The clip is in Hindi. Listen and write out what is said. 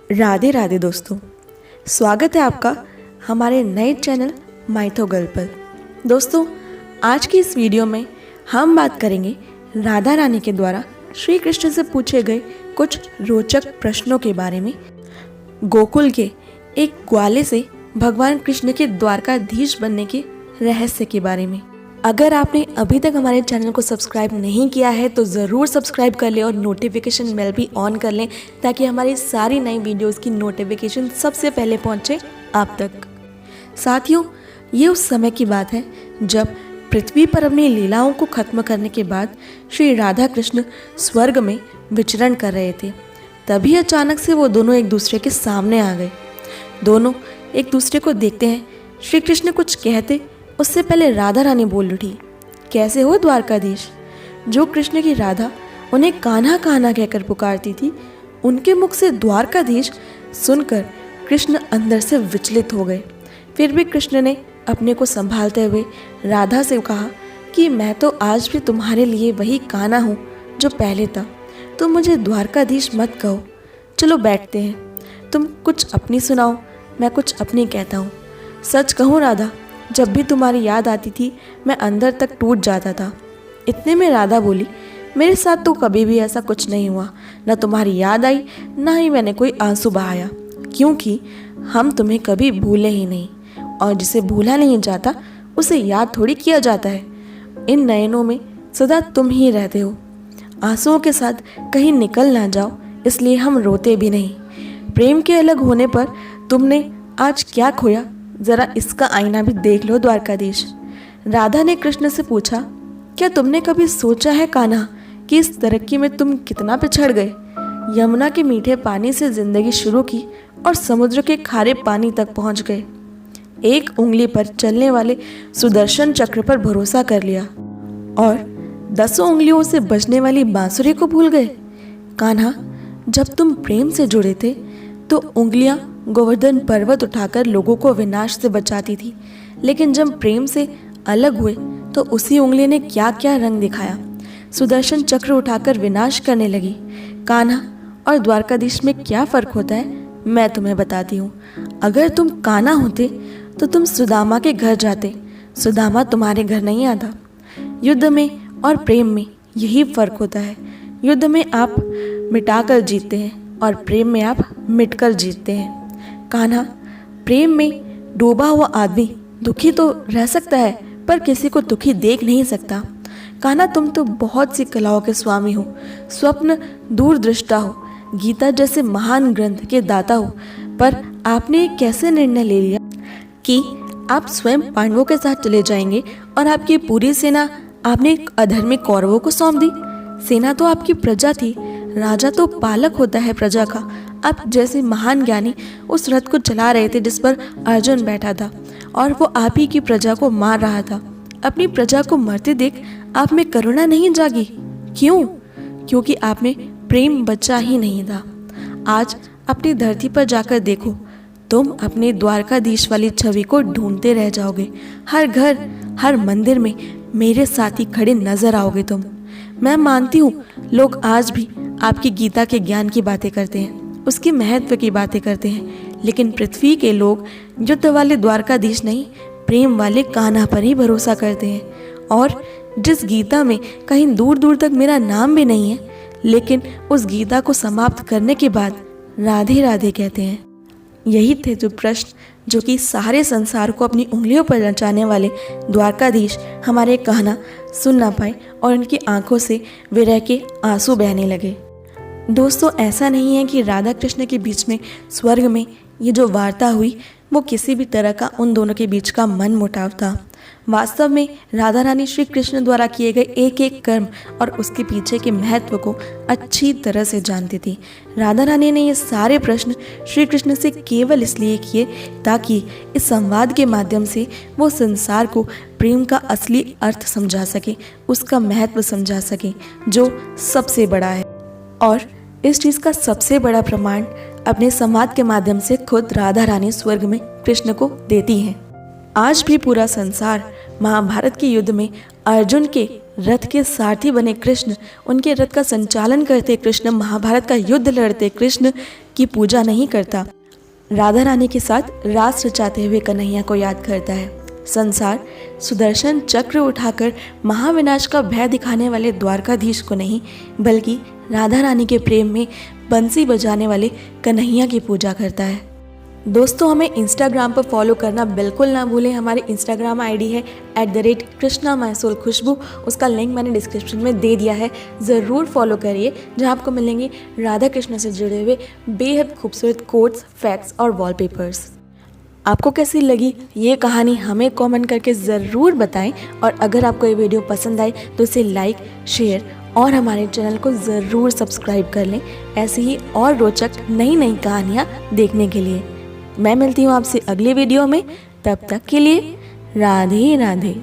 राधे राधे दोस्तों, स्वागत है आपका हमारे नए चैनल माइथो गर्ल पर। दोस्तों, आज की इस वीडियो में हम बात करेंगे राधा रानी के द्वारा श्री कृष्ण से पूछे गए कुछ रोचक प्रश्नों के बारे में। गोकुल के एक ग्वाले से भगवान कृष्ण के द्वारकाधीश बनने के रहस्य के बारे में। अगर आपने अभी तक हमारे चैनल को सब्सक्राइब नहीं किया है तो ज़रूर सब्सक्राइब कर लें और नोटिफिकेशन बेल भी ऑन कर लें ताकि हमारी सारी नई वीडियोस की नोटिफिकेशन सबसे पहले पहुंचे आप तक। साथियों, ये उस समय की बात है जब पृथ्वी पर अपनी लीलाओं को खत्म करने के बाद श्री राधा कृष्ण स्वर्ग में विचरण कर रहे थे। तभी अचानक से वो दोनों एक दूसरे के सामने आ गए। दोनों एक दूसरे को देखते हैं। श्री कृष्ण कुछ कहते उससे पहले राधा रानी बोल उठी, कैसे हो द्वारकाधीश? जो कृष्ण की राधा उन्हें कान्हा कान्हा कहकर पुकारती थी, उनके मुख से द्वारकाधीश सुनकर कृष्ण अंदर से विचलित हो गए। फिर भी कृष्ण ने अपने को संभालते हुए राधा से कहा कि मैं तो आज भी तुम्हारे लिए वही कान्हा हूँ जो पहले था। तुम मुझे द्वारकाधीश मत कहो। चलो बैठते हैं, तुम कुछ अपनी सुनाओ, मैं कुछ अपनी कहता हूँ। सच कहूँ राधा, जब भी तुम्हारी याद आती थी मैं अंदर तक टूट जाता था। इतने में राधा बोली, मेरे साथ तो कभी भी ऐसा कुछ नहीं हुआ। न तुम्हारी याद आई, न ही मैंने कोई आंसू बहाया, क्योंकि हम तुम्हें कभी भूले ही नहीं, और जिसे भूला नहीं जाता उसे याद थोड़ी किया जाता है। इन नयनों में सदा तुम ही रहते हो। आंसुओं के साथ कहीं निकल ना जाओ, इसलिए हम रोते भी नहीं। प्रेम के अलग होने पर तुमने आज क्या खोया, जरा इसका आईना भी देख लो द्वारकाधीश। राधा ने कृष्ण से पूछा, क्या तुमने कभी सोचा है कान्हा कि इस तरक्की में तुम कितना पिछड़ गए? यमुना के मीठे पानी से जिंदगी शुरू की और समुद्र के खारे पानी तक पहुंच गए। एक उंगली पर चलने वाले सुदर्शन चक्र पर भरोसा कर लिया और 10 उंगलियों से बजने वाली बांसुरी को भूल गए। कान्हा, जब तुम प्रेम से जुड़े थे तो उंगलियां गोवर्धन पर्वत उठाकर लोगों को विनाश से बचाती थी, लेकिन जब प्रेम से अलग हुए तो उसी उंगली ने क्या क्या रंग दिखाया। सुदर्शन चक्र उठाकर विनाश करने लगी। कान्हा और द्वारकाधीश में क्या फर्क होता है मैं तुम्हें बताती हूँ। अगर तुम कान्हा होते तो तुम सुदामा के घर जाते। सुदामा तुम्हारे घर नहीं आता। युद्ध में और प्रेम में यही फर्क होता है। युद्ध में आप मिटाकर जीतते हैं और प्रेम में आप मिटकर जीतते हैं। कान्हा, प्रेम में डूबा हुआ आदमी दुखी तो रह सकता है पर किसी को दुखी देख नहीं सकता। कान्हा, तुम तो बहुत सी कलाओं के स्वामी हो, स्वप्न दूरदृष्टा हो, गीता जैसे महान ग्रंथ के दाता हो, पर आपने एक कैसे निर्णय ले लिया कि आप स्वयं पांडवों के साथ चले जाएंगे और आपकी पूरी सेना आपने अधर्मी कौरवों को सौंप दी। सेना तो आपकी प्रजा थी, राजा तो पालक होता है प्रजा का। आप जैसे महान ज्ञानी उस रथ को चला रहे थे जिस पर अर्जुन बैठा था और वो आप ही की प्रजा को मार रहा था। अपनी प्रजा को मरते देख आप में करुणा नहीं जागी? क्यों? क्योंकि आप में प्रेम बचा ही नहीं था। आज अपनी धरती पर जाकर देखो, तुम अपने द्वारकाधीश वाली छवि को ढूंढते रह जाओगे। हर घर, हर मंदिर में मेरे साथी खड़े नजर आओगे तुम। मैं मानती हूँ लोग आज भी आपकी गीता के ज्ञान की बातें करते हैं, उसके महत्व की बातें करते हैं, लेकिन पृथ्वी के लोग युद्ध वाले द्वारकाधीश नहीं, प्रेम वाले कान्हा पर ही भरोसा करते हैं। और जिस गीता में कहीं दूर दूर तक मेरा नाम भी नहीं है, लेकिन उस गीता को समाप्त करने के बाद राधे राधे कहते हैं। यही थे जो प्रश्न जो कि सारे संसार को अपनी उंगलियों पर नचाने वाले द्वारकाधीश हमारे कान्हा सुन ना पाए और उनकी आंखों से विरह के आंसू बहने लगे। दोस्तों, ऐसा नहीं है कि राधा कृष्ण के बीच में स्वर्ग में ये जो वार्ता हुई वो किसी भी तरह का उन दोनों के बीच का मन मुटाव था। वास्तव में राधा रानी श्री कृष्ण द्वारा किए गए एक एक कर्म और उसके पीछे के महत्व को अच्छी तरह से जानती थी। राधा रानी ने ये सारे प्रश्न श्री कृष्ण से केवल इसलिए किए ताकि इस संवाद के माध्यम से वो संसार को प्रेम का असली अर्थ समझा सके, उसका महत्व समझा सके जो सबसे बड़ा है। और इस चीज़ का सबसे बड़ा प्रमाण अपने संवाद के माध्यम से खुद राधा रानी स्वर्ग में कृष्ण को देती हैं। आज भी पूरा संसार महाभारत के युद्ध में अर्जुन के रथ के सारथी बने कृष्ण, उनके रथ का संचालन करते कृष्ण, महाभारत का युद्ध लड़ते कृष्ण की पूजा नहीं करता, राधा रानी के साथ रास रचाते हुए कन्हैया को याद करता है। संसार सुदर्शन चक्र उठाकर महाविनाश का भय दिखाने वाले द्वारकाधीश को नहीं, बल्कि राधा रानी के प्रेम में बंसी बजाने वाले कन्हैया की पूजा करता है। दोस्तों, हमें इंस्टाग्राम पर फॉलो करना बिल्कुल ना भूलें। हमारी इंस्टाग्राम आईडी है @कृष्णामायसोलखुशबू। उसका लिंक मैंने डिस्क्रिप्शन में दे दिया है, ज़रूर फॉलो करिए, जहां आपको मिलेंगे राधा कृष्ण से जुड़े हुए बेहद खूबसूरत कोट्स, फैक्ट्स और वॉलपेपर्स। आपको कैसी लगी ये कहानी हमें कमेंट करके ज़रूर बताएं, और अगर आपको ये वीडियो पसंद आए तो इसे लाइक, शेयर और हमारे चैनल को ज़रूर सब्सक्राइब कर लें, ऐसी ही और रोचक नई कहानियाँ देखने के लिए। मैं मिलती हूँ आपसे अगले वीडियो में, तब तक के लिए राधे राधे।